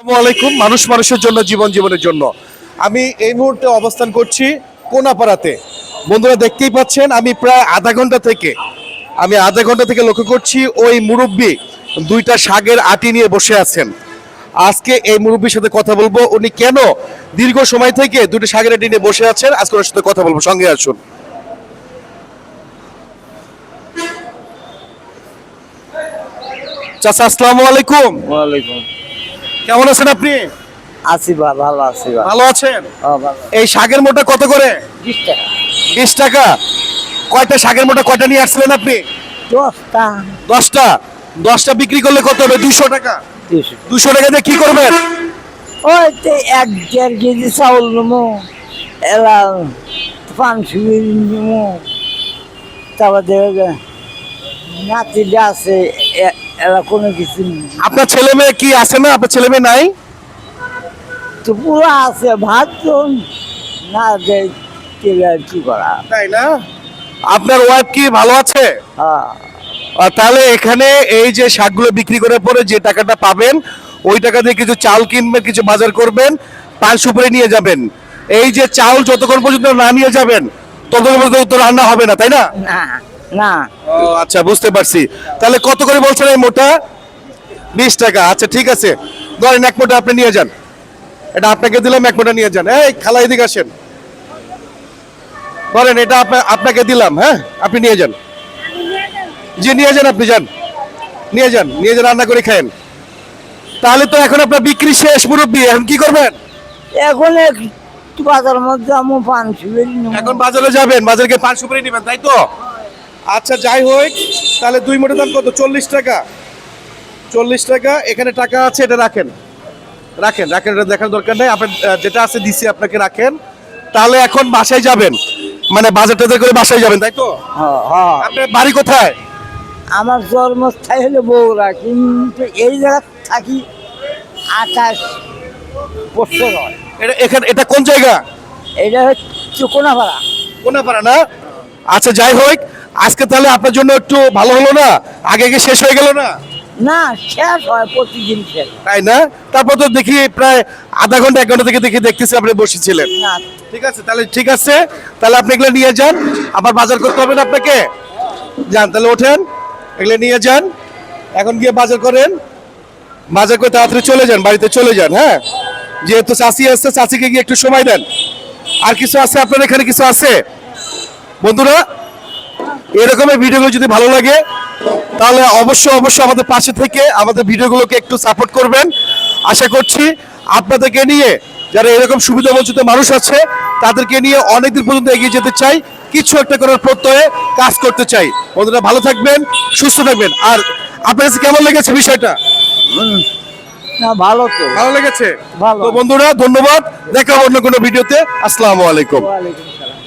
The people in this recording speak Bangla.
আসসালামু আলাইকুম। মানুষ মানুষের জন্য, জীবন জীবনের জন্য। আমি এই মুহূর্তে অবস্থান করছি কোনাপাড়াতে। বন্ধুরা দেখতেই পাচ্ছেন, আমি প্রায় আধা ঘন্টা থেকে লক্ষ্য করছি ওই মুরব্বী দুইটা শাকের আটি নিয়ে বসে আছেন। আজকে এই মুরব্বীর সাথে কথা বলবো, উনি কেন দীর্ঘ সময় থেকে দুটো শাকের আটি নিয়ে বসে আছেন, আজকে ওনার সাথে কথা বলবো। সঙ্গে আসুন। চাচা আসসালামু আলাইকুম। ওয়ালাইকুম। কেমন আছেন আপনি? আছি ভালো আছি ভালো আছেন? ভালো। এই শাকের মোটা কত করে? 20 টাকা। 20 টাকা। কয়টা শাকের মোটা কয়টা নিয়ে আসছিলেন আপনি? 10টা। 10টা। 10টা বিক্রি করলে কত হবে? 200 টাকা। 200 টাকা দিয়ে কি করবেন? ওই তো 1-1.5 কেজি চাউল নেবো, এলা 500 নেবো, তারপর দেখবে নাতিটা আছে, এলা কোনো কিছু নেই। আপনার ছেলে মেয়ে কি আছে না? আপনার ছেলে মেয়ে নাই? তো পুরো আছে, ভাত তো না দেয়, কি করা। তাই না? আপনার ওয়াইফ কি ভালো আছে? হ্যাঁ। তাহলে এখানে এই যে শাকগুলো বিক্রি করার পরে যে টাকাটা পাবেন, ওই টাকা দিয়ে কিছু চাল কিনবেন, কিছু বাজার করবেন, পান সুপারি নিয়ে যাবেন। এই যে চাউল যতক্ষণ পর্যন্ত না নিয়ে যাবেন ততক্ষণ পর্যন্ত তো রান্না হবে না, তাই না? না না। ও আচ্ছা, বুঝতে পারছি। তাহলে কত করে বলছেন এই মোটা? 20 টাকা। আচ্ছা ঠিক আছে, ধরেন এক মোটা আপনি নিয়ে যান। এটা আপনাকে দিলাম, এক মোটা নিয়ে যান। এই খালা এদিকে আসেন। ধরেন এটা আপনাকে দিলাম, হ্যাঁ আপনি নিয়ে যান। জি নিয়ে যান, আপনি যান, নিয়ে যান, নিয়ে যান, রান্না করে খায়েন। তাহলে তো এখন আপনার বিক্রি শেষ মুরব্বী, এখন কি করবেন? এখন একটু বাজার মধ্যে আমি 500 নেবো। এখন বাজারে যাবেন, বাজারকে পান সুপারি নেবেন, তাই তো? আচ্ছা যাই হোক, তাহলে 2 মোটা দাম কত? 40 টাকা। 40 টাকা। এখানে টাকা আছে, এটা রাখেন, রাখেন রাখেন, এটা দেখার দরকার নেই। আপনার যেটা আছে দিছি আপনাকে, রাখেন। তাহলে এখন বাসায় যাবেন, মানে বাজার টাজার করে বাসায় যাবেন, তাই তো? হ্যাঁ। আপনার বাড়ি কোথায়? আমার জন্মস্থায়ী হলো বগুড়া, কিন্তু এই জায়গা থাকি 28 বছর হয়। এটা কোন জায়গা? এটা হচ্ছে কোনাপাড়া। কোনাপাড়া না? আচ্ছা যাই হোক, আজকে তাহলে আপনার জন্য একটু ভালো হলো না? আগে শেষ হয়ে গেল না? না, শেষ হয় প্রতিদিন শেষ। তাই না? তারপর তো দেখি প্রায় আধা ঘন্টা 1 ঘন্টা থেকে দেখতেছি আপনি বসেছিলেন। না, ঠিক আছে, তাহলে ঠিক আছে, তাহলে আপনি এগুলো নিয়ে যান। আবার বাজার করতে হবে না আপনাকে? যান তাহলে, ওঠেন, এগুলো নিয়ে যান। এখন গিয়ে বাজার করেন, বাজার করে তাড়াতাড়ি চলে যান, বাড়িতে চলে যান। হ্যাঁ, যেহেতু চাচি আসছে, চাচিকে গিয়ে একটু সময় দেন। আর কিছু আছে আপনার এখানে? কিছু আছে? বন্ধুরা, এরকমের ভিডিওগুলো যদি ভালো লাগে তাহলে অবশ্যই আমাদের পাশে থেকে আমাদের ভিডিওগুলোকে একটু সাপোর্ট করবেন। আশা করছি আপনাদেরকে নিয়ে, যারা এরকম সুবিধা বঞ্চিত মানুষ আছে, তাদেরকে নিয়ে অনেকদিন পর্যন্ত এগিয়ে যেতে চাই, কিছু একটা করার প্রত্যয়ে কাজ করতে চাই। বন্ধুরা ভালো থাকবেন, সুস্থ থাকবেন। আর আপনার কাছে কেমন লেগেছে বিষয়টা? না, ভালো তো। ভালো লেগেছে? ভালো। তো বন্ধুরা ধন্যবাদ, দেখা হবে অন্য কোনো ভিডিওতে। আসসালামু আলাইকুম। ওয়ালাইকুম।